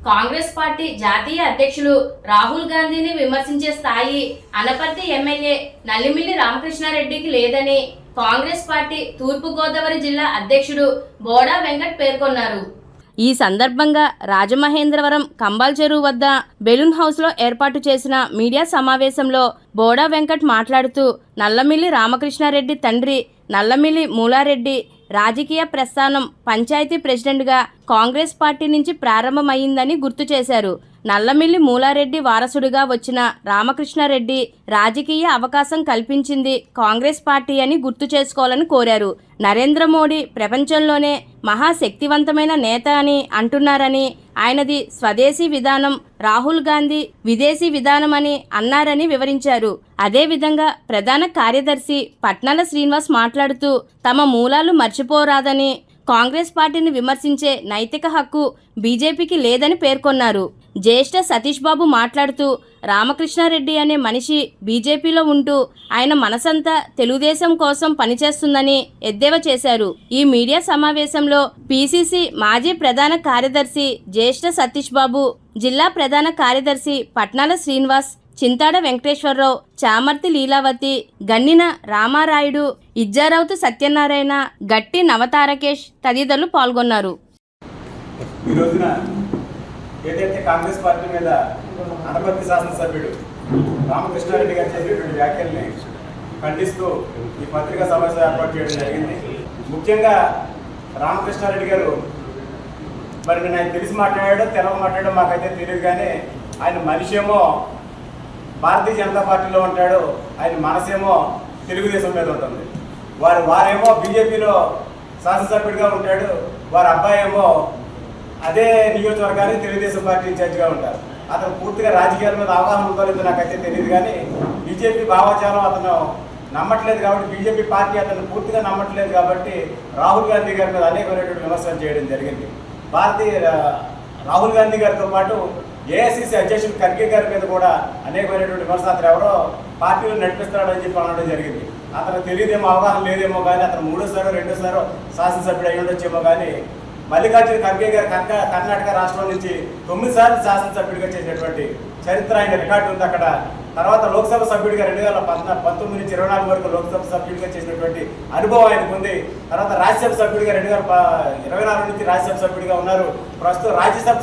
Congress party జాతీయ అధ్యక్షులు రాహుల్ గాంధీని విమర్శించే స్థాయి అనపర్తి ఎమ్మెల్యే నల్లిమిల్లి రామకృష్ణారెడ్డికి లేదని కాంగ్రెస్ పార్టీ తూర్పుగోదావరి జిల్లా అధ్యక్షుడు బోడా వెంకట్ పేర్కొన్నారు. ఈ సందర్భంగా రాజమహేంద్రవరం కంబాల్ చెరువు వద్ద బెలూన్ హౌస్లో ఏర్పాటు చేసిన మీడియా సమావేశంలో బోడా వెంకట్ మాట్లాడుతూ నల్లమిల్లి రామకృష్ణారెడ్డి తండ్రి నల్లమిల్లి మూలారెడ్డి రాజకీయ ప్రస్థానం పంచాయతీ ప్రెసిడెంట్గా కాంగ్రెస్ పార్టీ నుంచి ప్రారంభమైందని గుర్తు చేశారు. నల్లమిల్లి మూలారెడ్డి వారసుడిగా వచ్చిన రామకృష్ణారెడ్డి రాజకీయ అవకాశం కల్పించింది కాంగ్రెస్ పార్టీ అని గుర్తు చేసుకోవాలని కోరారు. నరేంద్ర మోడీ ప్రపంచంలోనే మహాశక్తివంతమైన నేత అని అంటున్నారని, ఆయనది స్వదేశీ విధానం, రాహుల్ గాంధీ విదేశీ విధానం అని అన్నారని వివరించారు. అదేవిధంగా ప్రధాన కార్యదర్శి పట్నాల శ్రీనివాస్ మాట్లాడుతూ తమ మూలాలు మర్చిపోరాదని, కాంగ్రెస్ పార్టీని విమర్శించే నైతిక హక్కు బీజేపీకి లేదని పేర్కొన్నారు. జ్యేష్ఠ సతీష్ బాబు మాట్లాడుతూ రామకృష్ణారెడ్డి అనే మనిషి బీజేపీలో ఉంటూ ఆయన మనసంతా తెలుగుదేశం కోసం పనిచేస్తుందని ఎద్దేవా చేశారు. ఈ మీడియా సమావేశంలో పీసీసీ మాజీ ప్రధాన కార్యదర్శి జ్యేష్ఠ సతీష్ బాబు, జిల్లా ప్రధాన కార్యదర్శి పట్నాల శ్రీనివాస్, చింతాడ వెంకటేశ్వరరావు, చామర్తి లీలావతి, గన్నిన రామారాయుడు, ఇజ్జారౌతు సత్యనారాయణ, గట్టి నవతారకేష్ తదితరులు పాల్గొన్నారు. ఈ రోజున ఏదైతే కాంగ్రెస్ పార్టీ మీద అనపర్తి శాసనసభ్యుడు రామకృష్ణారెడ్డి గారు చేసినటువంటి వ్యాఖ్యల్ని ఖండిస్తూ ఈ పత్రికా సమావేశం ఏర్పాటు చేయడం జరిగింది. ముఖ్యంగా రామకృష్ణారెడ్డి గారు మరి నేను ఆయన తెలిసి మాట్లాడాడో తెలవ మాట్లాడో మాకైతే తెలియదు, కానీ ఆయన మనిషి ఏమో భారతీయ జనతా పార్టీలో ఉంటాడు, ఆయన మనసేమో తెలుగుదేశం మీద ఉంటుంది. వారేమో బీజేపీలో శాసనసభ్యుడిగా ఉంటాడు, వారి అబ్బాయి ఏమో అదే నియోజకవర్గానికి తెలుగుదేశం పార్టీ ఇన్ఛార్జిగా ఉంటారు. అతను పూర్తిగా రాజకీయాల మీద అవగాహన ఉందో లేదో నాకైతే తెలియదు, కానీ బీజేపీ భావజాలం అతను నమ్మట్లేదు కాబట్టి, బీజేపీ పార్టీ అతను పూర్తిగా నమ్మట్లేదు కాబట్టి రాహుల్ గాంధీ గారి మీద అనేకమైనటువంటి విమర్శలు చేయడం జరిగింది. రాహుల్ గాంధీ గారితో పాటు ఏఐసిసి అధ్యక్షుడు ఖర్గే గారి మీద కూడా అనేకమైనటువంటి విమర్శలు అతను ఎవరో పార్టీలో నడిపిస్తున్నాడని చెప్పి అనడం జరిగింది. అతను తెలియదేమో, అవగాహన లేదేమో, కానీ అతను రెండోసారో శాసనసభ్యుడు అయి ఉండొచ్చేమో, కానీ మల్లికార్జున ఖర్గే గారు కర్ణాటక రాష్ట్రం నుంచి 9 సార్లు శాసనసభ్యుడిగా చేసినటువంటి చరిత్ర ఆయన రికార్డు ఉంది అక్కడ. తర్వాత లోక్సభ సభ్యుడిగా 2019 నుంచి 24 వరకు లోక్సభ సభ్యుడిగా చేసినటువంటి అనుభవం ఆయనకు ఉంది. తర్వాత రాజ్యసభ సభ్యుడిగా 2024 నుంచి రాజ్యసభ సభ్యుడిగా ఉన్నారు. ప్రస్తుతం రాజ్యసభ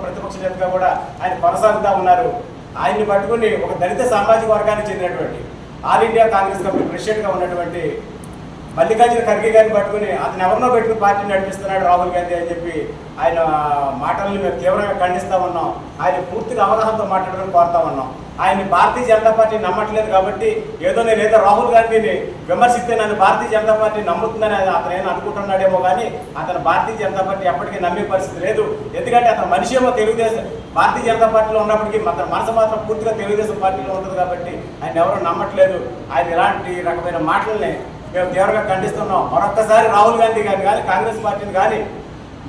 ప్రతిపక్ష నేతగా కూడా ఆయన కొనసాగుతూ ఉన్నారు. ఆయన్ని పట్టుకుని ఒక దళిత సామాజిక వర్గానికి చెందినటువంటి ఆల్ ఇండియా కాంగ్రెస్ కమిటీ ప్రెసిడెంట్గా ఉన్నటువంటి మల్లికార్జున ఖర్గే గారిని పట్టుకుని అతను ఎవరినో పెట్టుకుని పార్టీని నడిపిస్తున్నాడు రాహుల్ గాంధీ అని చెప్పి ఆయన మాటల్ని మేము తీవ్రంగా ఖండిస్తూ ఉన్నాం. ఆయన పూర్తిగా అవగాహనతో మాట్లాడడం కోరుతా ఉన్నాం. ఆయన భారతీయ జనతా పార్టీ నమ్మట్లేదు కాబట్టి నేనేదో రాహుల్ గాంధీని విమర్శిస్తే నన్ను భారతీయ జనతా పార్టీ నమ్ముతుందని అతను ఏమో అనుకుంటున్నాడేమో, కానీ అతను భారతీయ జనతా పార్టీ ఎప్పటికీ నమ్మే పరిస్థితి లేదు. ఎందుకంటే అతను మనిషి ఏమో తెలుగుదేశం భారతీయ జనతా పార్టీలో ఉన్నప్పటికీ అతని మనసు మాత్రం పూర్తిగా తెలుగుదేశం పార్టీలో ఉంటుంది కాబట్టి ఆయన ఎవరూ నమ్మట్లేదు. ఆయన ఇలాంటి రకమైన మాటల్ని మేము తీవ్రంగా ఖండిస్తున్నాం. మరొక్కసారి రాహుల్ గాంధీ గారిని కానీ, కాంగ్రెస్ పార్టీని కానీ,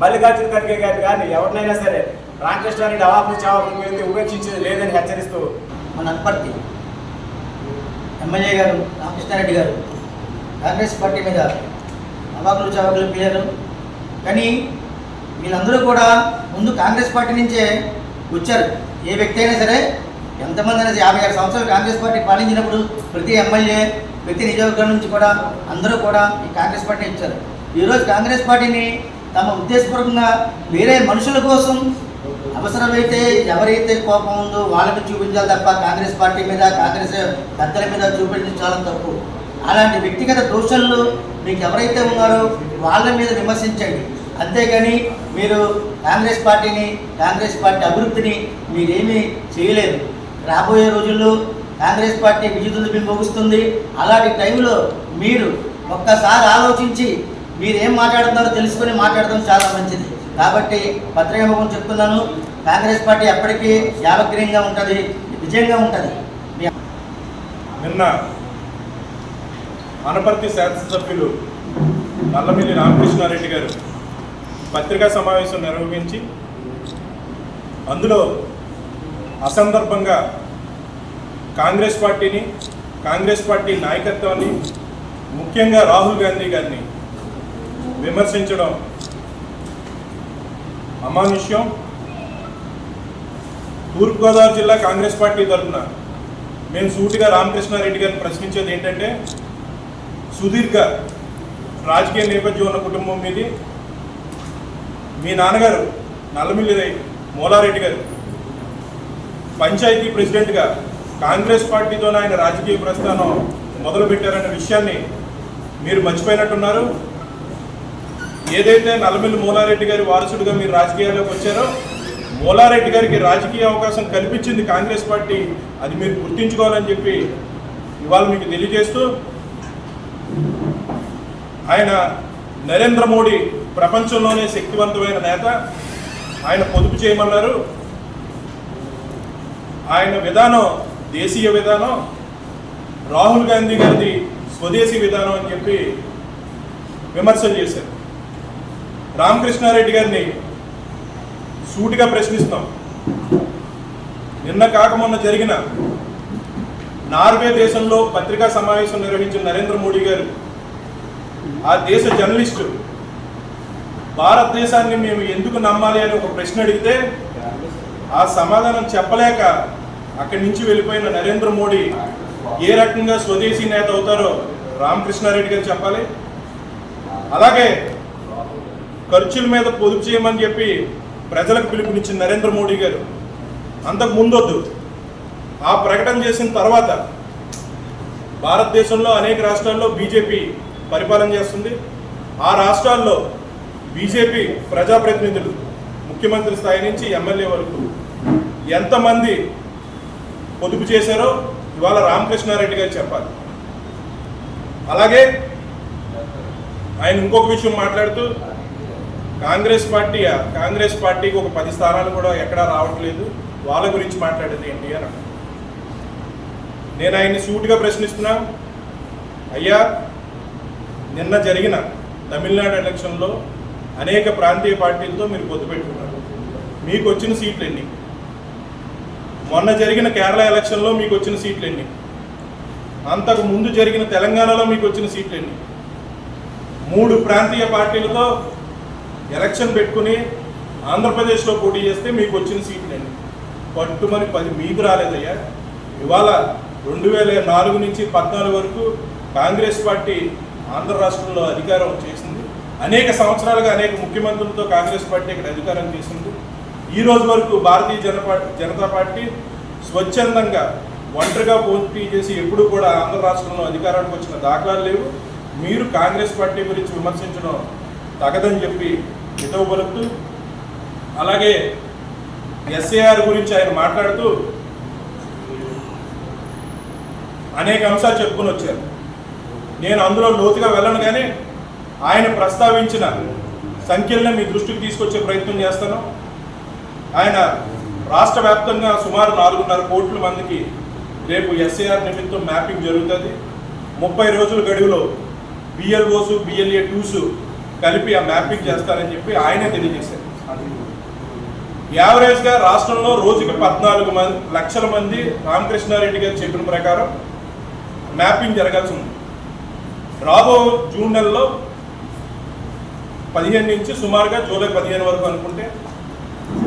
మల్లికార్జున ఖర్గే గారిని కానీ ఎవరినైనా సరే రామకృష్ణారెడ్డి అవాకులు చావాకులు మీద ఉపేక్షించేది లేదని హెచ్చరిస్తూ మన అనపర్తి ఎమ్మెల్యే గారు రామకృష్ణారెడ్డి గారు కాంగ్రెస్ పార్టీ మీద అవాకులు చావాకులు పేరు, కానీ వీళ్ళందరూ కూడా ముందు కాంగ్రెస్ పార్టీ నుంచే వచ్చారు. ఏ వ్యక్తి అయినా సరే, ఎంతమంది అయినా 56 సంవత్సరాలు కాంగ్రెస్ పార్టీ పాలించినప్పుడు ప్రతి ఎమ్మెల్యే ప్రతి నియోజకవర్గం నుంచి కూడా అందరూ కూడా ఈ కాంగ్రెస్ పార్టీ ఇచ్చారు. ఈరోజు కాంగ్రెస్ పార్టీని తమ ఉద్దేశపూర్వకంగా వేరే మనుషుల కోసం అవసరమైతే ఎవరైతే కోపం ఉందో వాళ్ళకి చూపించాలి తప్ప కాంగ్రెస్ పార్టీ మీద, కాంగ్రెస్ పెద్దల మీద చూపించాలని తప్పు. అలాంటి వ్యక్తిగత దోషాలు మీకు ఎవరైతే ఉన్నారో వాళ్ళ మీద విమర్శించండి. అంతేగాని మీరు కాంగ్రెస్ పార్టీని, కాంగ్రెస్ పార్టీ అభివృద్ధిని మీరేమీ చేయలేరు. రాబోయే రోజుల్లో కాంగ్రెస్ పార్టీ విజయదుందుబి ముగుస్తుంది. అలాంటి టైంలో మీరు ఒక్కసారి ఆలోచించి మీరు ఏం మాట్లాడుతున్నారో తెలుసుకొని మాట్లాడడం చాలా మంచిది. కాబట్టి పత్రికాముఖం చెప్తున్నాను, కాంగ్రెస్ పార్టీ ఎప్పటికీ యావగ్రీయంగా ఉంటుంది, విజయంగా ఉంటుంది. నిన్న అనపర్తి శాసనసభ్యులు నల్లమిల్లి రామకృష్ణారెడ్డి గారు పత్రికా సమావేశం నిర్వహించి అందులో అసందర్భంగా కాంగ్రెస్ పార్టీని, కాంగ్రెస్ పార్టీ నాయకత్వాన్ని, ముఖ్యంగా రాహుల్ గాంధీ గారిని విమర్శించడం అమానుష్యం, తూర్పుగోదావరి జిల్లా కాంగ్రెస్ పార్టీ తరఫున మేము సూటిగా రామకృష్ణారెడ్డి గారిని ప్రశ్నించేది ఏంటంటే, సుదీర్ఘ రాజకీయ నేపథ్యం ఉన్న కుటుంబం మీది. మీ నాన్నగారు నల్లమిల్లి మూలారెడ్డి గారు పంచాయతీ ప్రెసిడెంట్గా కాంగ్రెస్ పార్టీతో ఆయన రాజకీయ ప్రస్థానం మొదలుపెట్టారన్న విషయాన్ని మీరు మర్చిపోయినట్టున్నారు. ఏదైతే నల్లమిల్లి మూలారెడ్డి గారి వారసుడిగా మీరు రాజకీయాల్లోకి వచ్చారో, మూలారెడ్డి గారికి రాజకీయ అవకాశం కల్పించింది కాంగ్రెస్ పార్టీ. అది మీరు గుర్తించుకోవాలని చెప్పి ఇవాళ మీకు తెలియజేస్తూ, ఆయన నరేంద్ర మోడీ ప్రపంచంలోనే శక్తివంతమైన నేత. ఆయన పొదుపు చేయమన్నారు. ఆయన విధానం దేశీయ విధానం, రాహుల్ గాంధీ గారిది స్వదేశీ విధానం అని చెప్పి విమర్శలు చేశారు. రామకృష్ణారెడ్డి గారిని సూటిగా ప్రశ్నిస్తాం. నిన్న కాక మొన్న జరిగిన నార్వే దేశంలో పత్రికా సమావేశం నిర్వహించిన నరేంద్ర మోడీ గారు, ఆ దేశ జర్నలిస్టు భారతదేశాన్ని మేము ఎందుకు నమ్మాలి అని ఒక ప్రశ్న అడిగితే ఆ సమాధానం చెప్పలేక అక్కడి నుంచి వెళ్ళిపోయిన నరేంద్ర మోడీ ఏ రకంగా స్వదేశీ నేత అవుతారో రామకృష్ణారెడ్డి గారు చెప్పాలి. అలాగే ఖర్చుల మీద పొదుపు చేయమని చెప్పి ప్రజలకు పిలుపునిచ్చిన నరేంద్ర మోడీ గారు అంతకు ముందొద్దు, ఆ ప్రకటన చేసిన తర్వాత భారతదేశంలో అనేక రాష్ట్రాల్లో బీజేపీ పరిపాలన చేస్తుంది. ఆ రాష్ట్రాల్లో బీజేపీ ప్రజాప్రతినిధులు ముఖ్యమంత్రి స్థాయి నుంచి ఎమ్మెల్యే వరకు ఎంతమంది పొదుపు చేశారో ఇవాళ రామకృష్ణారెడ్డి గారు చెప్పాలి. అలాగే ఆయన ఇంకొక విషయం మాట్లాడుతూ, కాంగ్రెస్ పార్టీకి ఒక 10 స్థానాలు కూడా ఎక్కడా రావట్లేదు, వాళ్ళ గురించి మాట్లాడేది ఏంటి అని. నేను ఆయన్ని సూటిగా ప్రశ్నిస్తున్నా. అయ్యా, నిన్న జరిగిన తమిళనాడు ఎలక్షన్లో అనేక ప్రాంతీయ పార్టీలతో మీరు పొత్తు పెట్టుకున్నారు. మీకు వచ్చిన సీట్లు ఎన్ని? మొన్న జరిగిన కేరళ ఎలక్షన్లో మీకు వచ్చిన సీట్లు ఎన్ని? అంతకు ముందు జరిగిన తెలంగాణలో మీకు వచ్చిన సీట్లు ఎన్ని? 3 ప్రాంతీయ పార్టీలతో ఎలక్షన్ పెట్టుకుని ఆంధ్రప్రదేశ్లో పోటీ చేస్తే మీకు వచ్చిన సీట్లు ఎన్ని? పట్టుమని 10 మీకు రాలేదయ్యా. ఇవాళ 2004 నుంచి 14 వరకు కాంగ్రెస్ పార్టీ ఆంధ్ర రాష్ట్రంలో అధికారం చేసింది. అనేక సంవత్సరాలుగా అనేక ముఖ్యమంత్రులతో కాంగ్రెస్ పార్టీ ఇక్కడ అధికారం చేసింది. ఈ రోజు వరకు భారతీయ జనతా పార్టీ స్వచ్ఛందంగా ఒంటరిగా పోటీ చేసి ఎప్పుడు కూడా ఆంధ్ర రాష్ట్రంలో అధికారానికి వచ్చిన దాఖలాలు లేవు. మీరు కాంగ్రెస్ పార్టీ గురించి విమర్శించడం తగదని చెప్పి హితవు పలుకుతూ, అలాగే ఎస్ఏఆర్ గురించి ఆయన మాట్లాడుతూ అనేక అంశాలు చెప్పుకొని వచ్చారు. నేను అందులో లోతుగా వెళ్ళను, కానీ ఆయన ప్రస్తావించిన సంఖ్యలను మీ దృష్టికి తీసుకొచ్చే ప్రయత్నం చేస్తాను. ఆయన రాష్ట్ర వ్యాప్తంగా సుమారు 4.5 కోట్ల మందికి రేపు ఎస్ఏఆర్ నిమిత్తం మ్యాపింగ్ జరుగుతుంది. 30 రోజుల గడువులో బిఎల్ఓస్ బిఎల్ఏ 2s కలిపి ఆ మ్యాపింగ్ చేస్తారని చెప్పి ఆయనే తెలియజేశారు. యావరేజ్గా రాష్ట్రంలో రోజుకి 14 లక్షల మంది రామకృష్ణారెడ్డి గారు చెప్పిన ప్రకారం మ్యాపింగ్ జరగాల్సి ఉంది. రాబో జూన్ నెలలో 15 నుంచి సుమారుగా జూలై 15 వరకు అనుకుంటే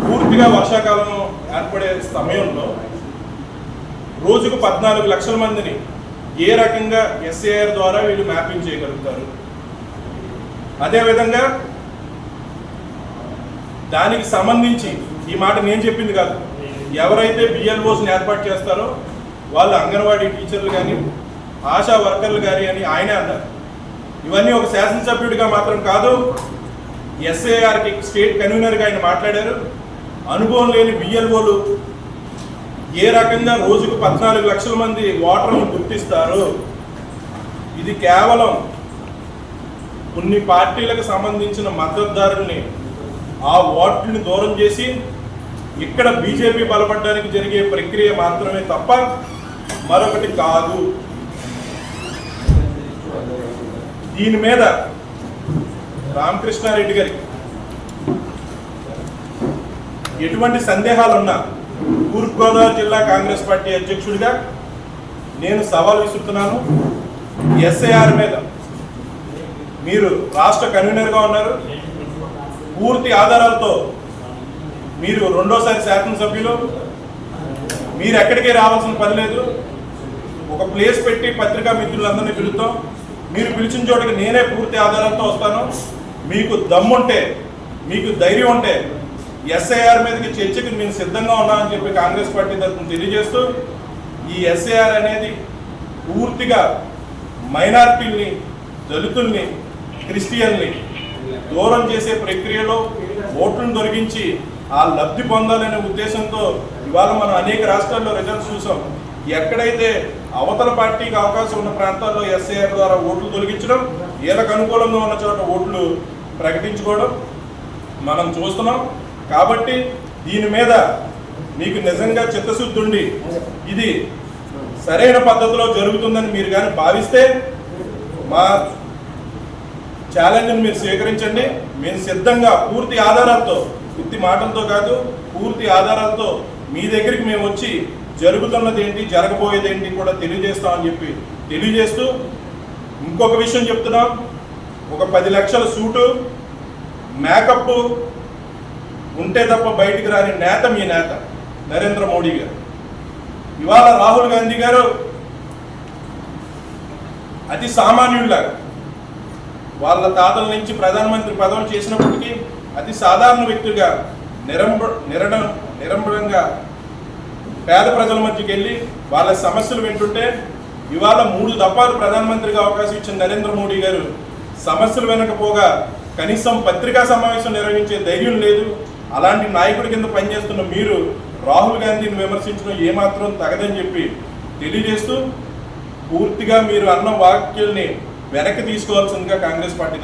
పూర్తిగా వర్షాకాలం ఏర్పడే సమయంలో రోజుకు 14 లక్షల మందిని ఏ రకంగా ఎస్ఏఆర్ ద్వారా వీళ్ళు మ్యాపింగ్ చేయగలుగుతారు. అదేవిధంగా దానికి సంబంధించి ఈ మాట నేను చెప్పింది కాదు, ఎవరైతే బిఎల్ఓస్ని ఏర్పాటు చేస్తారో వాళ్ళు అంగన్వాడీ టీచర్లు కానీ ఆశా వర్కర్లు కానీ అని ఆయనే అన్నారు. ఇవన్నీ ఒక శాసనసభ్యుడిగా మాత్రం కాదు, ఎస్ఏఆర్కి స్టేట్ కన్వీనర్గా ఆయన మాట్లాడారు. అనుభవం లేని బిఎల్ఓలు ఏ రకంగా రోజుకు 14 లక్షల మంది ఓటర్లను గుర్తిస్తారు. ఇది కేవలం కొన్ని పార్టీలకు సంబంధించిన మద్దతుదారుల్ని ఆ ఓట్లని దూరం చేసి ఇక్కడ బీజేపీ బలపడడానికి జరిగే ప్రక్రియ మాత్రమే తప్ప మరొకటి కాదు. దీని మీద రామకృష్ణారెడ్డి గారికి ఎటువంటి సందేహాలున్నా తూర్పుగోదావరి జిల్లా కాంగ్రెస్ పార్టీ అధ్యక్షుడిగా నేను సవాల్ విసురుతున్నాను. ఎస్ఐఆర్ మీద మీరు రాష్ట్ర కన్వీనర్గా ఉన్నారు, పూర్తి ఆధారాలతో మీరు రెండోసారి శాసనసభ్యులు, మీరు ఎక్కడికి రావాల్సిన పని లేదు. ఒక ప్లేస్ పెట్టి పత్రికా మిత్రులందరినీ పిలుస్తాం. మీరు పిలిచిన చోటికి నేనే పూర్తి ఆధారాలతో వస్తాను. మీకు దమ్ముంటే, మీకు ధైర్యం ఉంటే ఎస్ఐఆర్ మీదకి చర్చకి మేము సిద్ధంగా ఉన్నామని చెప్పి కాంగ్రెస్ పార్టీ తరఫున తెలియజేస్తూ, ఈ ఎస్ఐఆర్ అనేది పూర్తిగా మైనారిటీల్ని, దళితుల్ని, క్రిస్టియన్ని దూరం చేసే ప్రక్రియలో ఓట్లను తొలగించి ఆ లబ్ధి పొందాలనే ఉద్దేశంతో ఇవాళ మనం అనేక రాష్ట్రాల్లో రిజల్ట్స్ చూసాం. ఎక్కడైతే అవతల పార్టీకి అవకాశం ఉన్న ప్రాంతాల్లో ఎస్ఐఆర్ ద్వారా ఓట్లు తొలగించడం, వీళ్ళకు అనుకూలంగా ఉన్న చోట ఓట్లు ప్రకటించుకోవడం మనం చూస్తున్నాం. కాబట్టి దీని మీద మీకు నిజంగా చిత్తశుద్ధి ఉండి ఇది సరైన పద్ధతిలో జరుగుతుందని మీరు కానీ భావిస్తే మా ఛాలెంజ్ని మీరు స్వీకరించండి. మేము సిద్ధంగా పూర్తి ఆధారాలతో, ఉత్తి మాటలతో కాదు, పూర్తి ఆధారాలతో మీ దగ్గరికి మేము వచ్చి జరుగుతున్నది ఏంటి, జరగబోయేది ఏంటి కూడా తెలియజేస్తామని చెప్పి తెలియజేస్తూ, ఇంకొక విషయం చెప్తున్నాం. ఒక 10 లక్షల సూటు, మేకప్ ఉంటే తప్ప బయటికి రాని నేత మీ నేత నరేంద్ర మోడీ గారు. ఇవాళ రాహుల్ గాంధీ గారు అతి సామాన్యుడిలాగా వాళ్ళ తాతల నుంచి ప్రధానమంత్రి పదవులు చేసినప్పటికీ అతి సాధారణ వ్యక్తిగా నిరంబరంగా పేద ప్రజల మధ్యకి వెళ్ళి వాళ్ళ సమస్యలు వింటుంటే, ఇవాళ 3 దఫాలు ప్రధానమంత్రిగా అవకాశం ఇచ్చిన నరేంద్ర మోడీ గారు సమస్యలు వినకపోగా కనీసం పత్రికా సమావేశం నిర్వహించే ధైర్యం లేదు. అలాంటి నాయకుడి కింద పనిచేస్తున్న మీరు రాహుల్ గాంధీని విమర్శించడం ఏమాత్రం తగదని చెప్పి తెలియజేస్తూ, పూర్తిగా మీరు అన్న వ్యాఖ్యల్ని వెనక్కి తీసుకోవాల్సిందిగా కాంగ్రెస్ పార్టీ